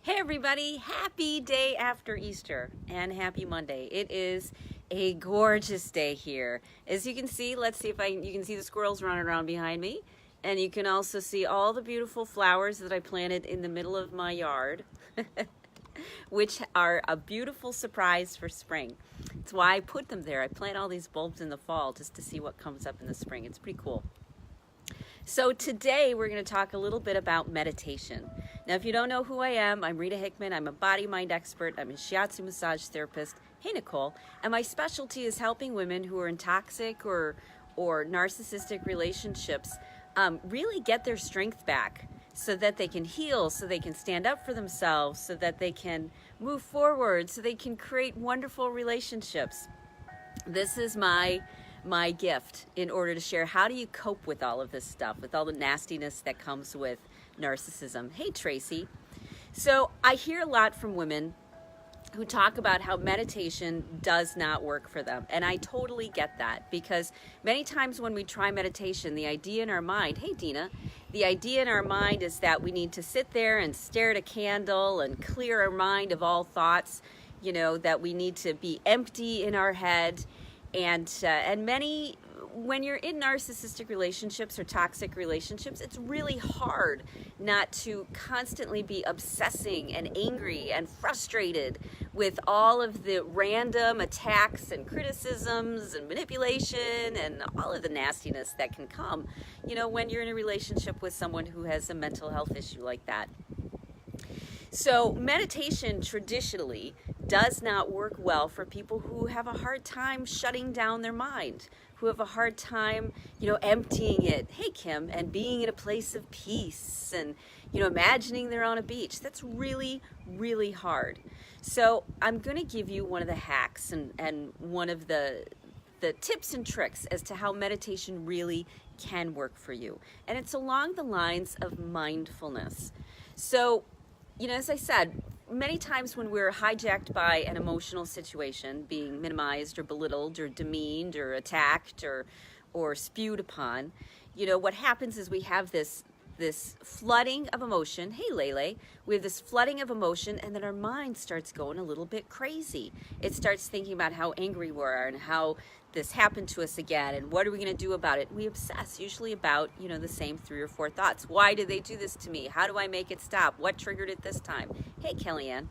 Hey everybody, happy day after Easter and happy Monday. It is a gorgeous day here. As you can see, let's see if you can see the squirrels running around behind me. And you can also see all the beautiful flowers that I planted in the middle of my yard, which are a beautiful surprise for spring. That's why I put them there. I plant all these bulbs in the fall just to see what comes up in the spring. It's pretty cool. So today we're going to talk a little bit about meditation. Now, if you don't know who I am, I'm Rita Hickman. I'm a body-mind expert. I'm a Shiatsu massage therapist. Hey, Nicole. And my specialty is helping women who are in toxic or narcissistic relationships really get their strength back so that they can heal, so they can stand up for themselves, so that they can move forward, so they can create wonderful relationships. This is my gift in order to share. How do you cope with all of this stuff, with all the nastiness that comes with narcissism? Hey, Tracy. So I hear a lot from women who talk about how meditation does not work for them. And I totally get that, because many times when we try meditation, the idea in our mind, hey, Dina, the idea in our mind is that we need to sit there and stare at a candle and clear our mind of all thoughts, that we need to be empty in our head. And many, when you're in narcissistic relationships or toxic relationships, it's really hard not to constantly be obsessing and angry and frustrated with all of the random attacks and criticisms and manipulation and all of the nastiness that can come, when you're in a relationship with someone who has a mental health issue like that. So meditation traditionally does not work well for people who have a hard time shutting down their mind, who have a hard time, emptying it, hey Kim, and being in a place of peace and, imagining they're on a beach. That's really, really hard. So I'm going to give you one of the hacks and one of the tips and tricks as to how meditation really can work for you. And it's along the lines of mindfulness. So as I said, many times when we're hijacked by an emotional situation, being minimized or belittled or demeaned or attacked or spewed upon, what happens is we have this flooding of emotion. Hey, Lele, we have this flooding of emotion, and then our mind starts going a little bit crazy. It starts thinking about how angry we are and how this happened to us again, and what are we going to do about it? We obsess usually about, the same 3 or 4 thoughts. Why did they do this to me? How do I make it stop? What triggered it this time? Hey, Kellyanne.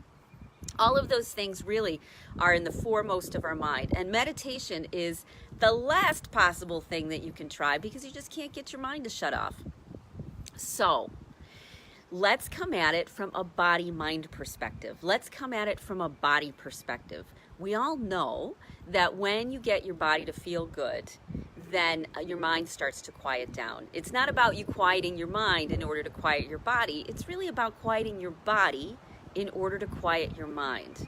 All of those things really are in the foremost of our mind. And meditation is the last possible thing that you can try, because you just can't get your mind to shut off. So let's come at it from a body-mind perspective. Let's come at it from a body perspective. We all know that when you get your body to feel good, then your mind starts to quiet down. It's not about you quieting your mind in order to quiet your body. It's really about quieting your body in order to quiet your mind.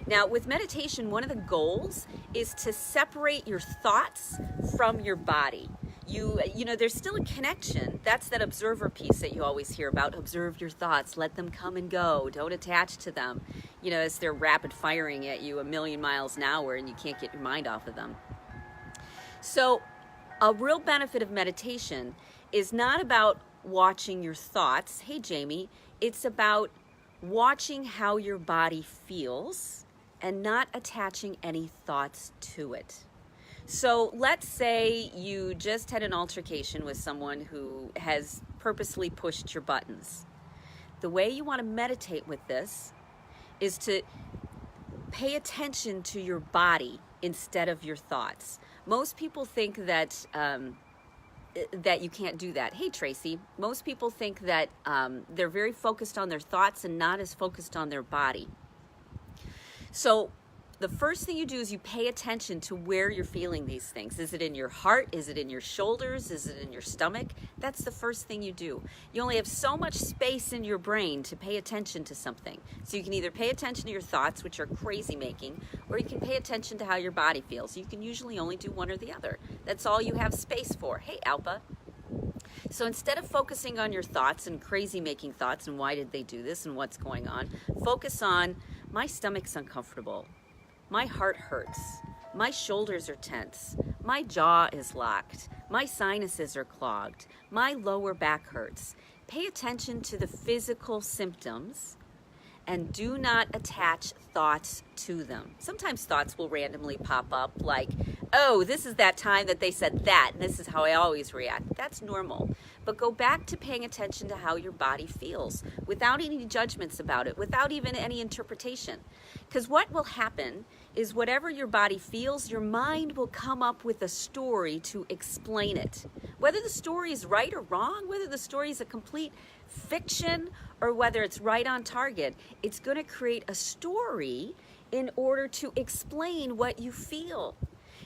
Now, with meditation, one of the goals is to separate your thoughts from your body. There's still a connection. That's that observer piece that you always hear about. Observe your thoughts, let them come and go. Don't attach to them, as they're rapid firing at you 1,000,000 miles an hour and you can't get your mind off of them. So a real benefit of meditation is not about watching your thoughts. Hey, Jamie, it's about watching how your body feels and not attaching any thoughts to it. So let's say you just had an altercation with someone who has purposely pushed your buttons. The way you want to meditate with this is to pay attention to your body instead of your thoughts. Most people think that you can't do that. Hey, Tracy, most people think that they're very focused on their thoughts and not as focused on their body. So the first thing you do is you pay attention to where you're feeling these things. Is it in your heart? Is it in your shoulders? Is it in your stomach? That's the first thing you do. You only have so much space in your brain to pay attention to something. So you can either pay attention to your thoughts, which are crazy making, or you can pay attention to how your body feels. You can usually only do one or the other. That's all you have space for. Hey, Alpa. So instead of focusing on your thoughts and crazy making thoughts and why did they do this and what's going on, focus on my stomach's uncomfortable. My heart hurts. My shoulders are tense. My jaw is locked. My sinuses are clogged. My lower back hurts. Pay attention to the physical symptoms and do not attach thoughts to them. Sometimes thoughts will randomly pop up like, oh, this is that time that they said that, and this is how I always react. That's normal. But go back to paying attention to how your body feels without any judgments about it, without even any interpretation. Because what will happen is whatever your body feels, your mind will come up with a story to explain it. Whether the story is right or wrong, whether the story is a complete fiction or whether it's right on target, it's going to create a story in order to explain what you feel.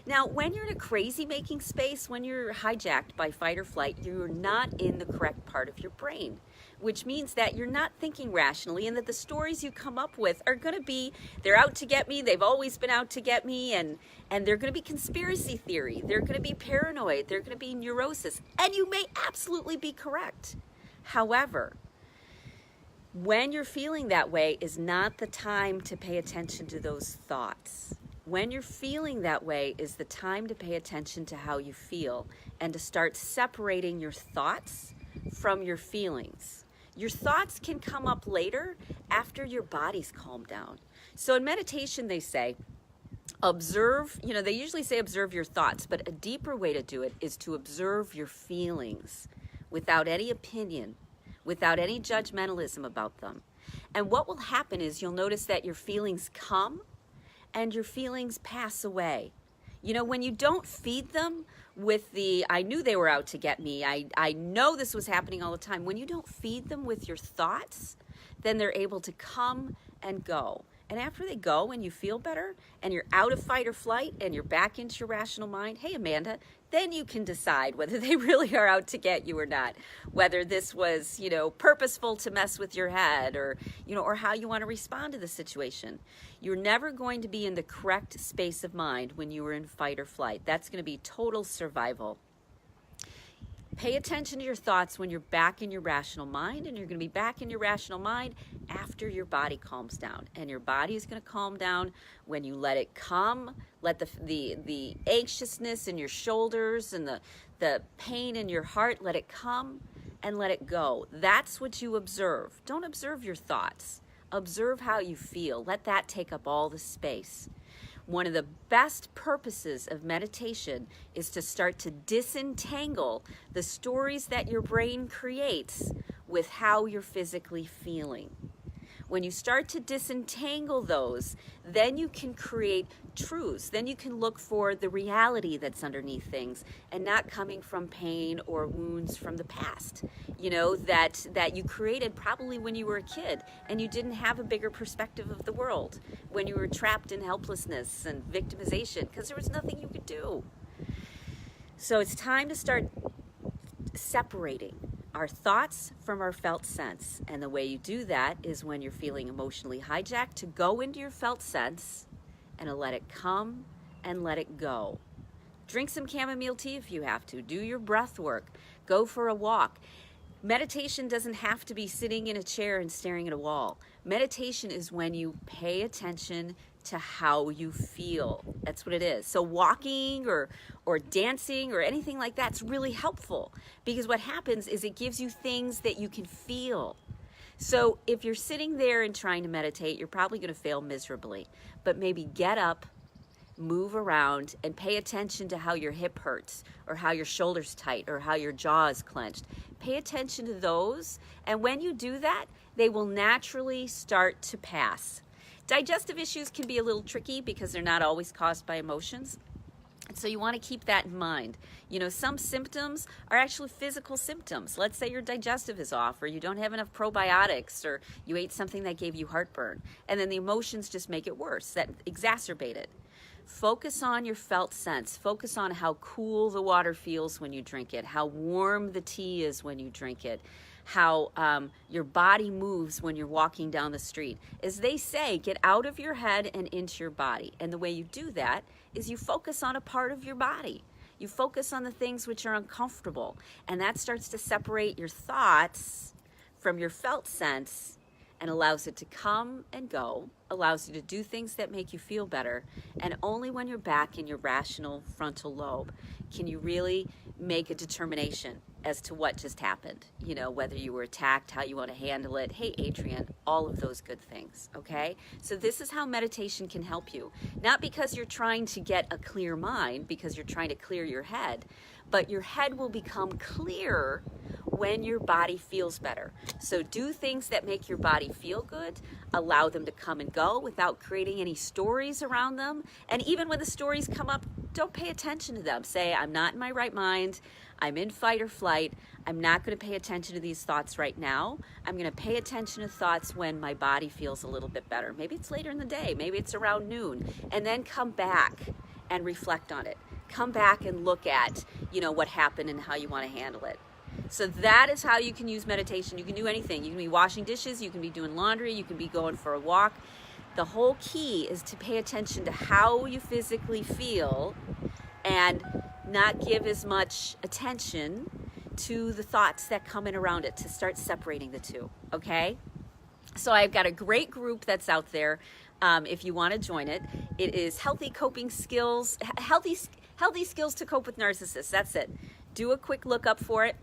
Now, when you're in a crazy-making space, when you're hijacked by fight or flight, you're not in the correct part of your brain, which means that you're not thinking rationally and that the stories you come up with are going to be, they're out to get me, they've always been out to get me, and they're going to be conspiracy theory, they're going to be paranoid, they're going to be neurosis, and you may absolutely be correct. However, when you're feeling that way is not the time to pay attention to those thoughts. When you're feeling that way is the time to pay attention to how you feel and to start separating your thoughts from your feelings. Your thoughts can come up later after your body's calmed down. So in meditation, they say, observe, they usually say observe your thoughts, but a deeper way to do it is to observe your feelings without any opinion, without any judgmentalism about them. And what will happen is you'll notice that your feelings come and your feelings pass away. When you don't feed them with the, I knew they were out to get me, I know this was happening all the time. When you don't feed them with your thoughts, then they're able to come and go. And after they go and you feel better and you're out of fight or flight and you're back into your rational mind, hey, Amanda, then you can decide whether they really are out to get you or not, whether this was, purposeful to mess with your head or how you want to respond to the situation. You're never going to be in the correct space of mind when you are in fight or flight. That's going to be total survival. Pay attention to your thoughts when you're back in your rational mind, and you're going to be back in your rational mind after your body calms down. And your body is going to calm down when you let it come, let the anxiousness in your shoulders and the pain in your heart, let it come and let it go. That's what you observe. Don't observe your thoughts. Observe how you feel. Let that take up all the space. One of the best purposes of meditation is to start to disentangle the stories that your brain creates with how you're physically feeling. When you start to disentangle those, then you can create truths. Then you can look for the reality that's underneath things and not coming from pain or wounds from the past, that you created probably when you were a kid and you didn't have a bigger perspective of the world, when you were trapped in helplessness and victimization because there was nothing you could do. So it's time to start separating our thoughts from our felt sense. And the way you do that is when you're feeling emotionally hijacked, to go into your felt sense and to let it come and let it go. Drink some chamomile tea if you have to. Do your breath work. Go for a walk. Meditation doesn't have to be sitting in a chair and staring at a wall. Meditation is when you pay attention to how you feel. That's what it is. So walking or dancing or anything like that's really helpful, because what happens is it gives you things that you can feel. So if you're sitting there and trying to meditate, you're probably going to fail miserably. But maybe get up, move around, and pay attention to how your hip hurts or how your shoulder's tight or how your jaw is clenched. Pay attention to those, and when you do that, they will naturally start to pass. Digestive issues can be a little tricky because they're not always caused by emotions. And so you want to keep that in mind. Some symptoms are actually physical symptoms. Let's say your digestive is off, or you don't have enough probiotics, or you ate something that gave you heartburn. And then the emotions just make it worse, that exacerbate it. Focus on your felt sense. Focus on how cool the water feels when you drink it, how warm the tea is when you drink it, how your body moves when you're walking down the street. As they say, get out of your head and into your body. And the way you do that is you focus on a part of your body. You focus on the things which are uncomfortable. And that starts to separate your thoughts from your felt sense and allows it to come and go, allows you to do things that make you feel better. And only when you're back in your rational frontal lobe can you really make a determination. as to what just happened, you know, whether you were attacked, how you want to handle it. Hey, Adrian, all of those good things, okay? So this is how meditation can help you. Not because you're trying to get a clear mind, because you're trying to clear your head, but your head will become clear when your body feels better. So do things that make your body feel good, allow them to come and go without creating any stories around them. And even when the stories come up, don't pay attention to them. Say, I'm not in my right mind. I'm in fight or flight. I'm not going to pay attention to these thoughts right now. I'm going to pay attention to thoughts when my body feels a little bit better. Maybe it's later in the day. Maybe it's around noon. And then come back and reflect on it. Come back and look at, you know, what happened and how you want to handle it. So that is how you can use meditation. You can do anything. You can be washing dishes. You can be doing laundry. You can be going for a walk. The whole key is to pay attention to how you physically feel and not give as much attention to the thoughts that come in around it, to start separating the two, okay? So I've got a great group that's out there if you want to join it. It is healthy coping skills, healthy skills to cope with narcissists. That's it. Do a quick look up for it,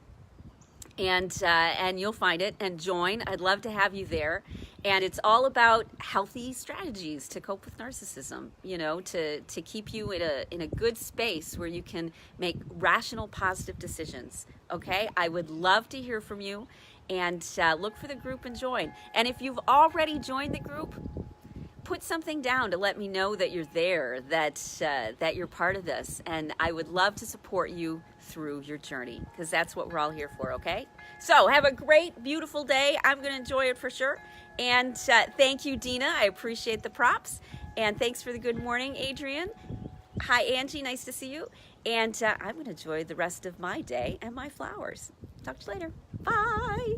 and you'll find it, and join. I'd love to have you there. And it's all about healthy strategies to cope with narcissism, you know, to keep you in a good space where you can make rational, positive decisions, okay? I would love to hear from you, and look for the group and join. And if you've already joined the group, put something down to let me know that you're there, that you're part of this. And I would love to support you through your journey, because that's what we're all here for, okay? So have a great, beautiful day. I'm going to enjoy it for sure. And thank you, Dina. I appreciate the props. And thanks for the good morning, Adrian. Hi, Angie. Nice to see you. And I'm going to enjoy the rest of my day and my flowers. Talk to you later. Bye.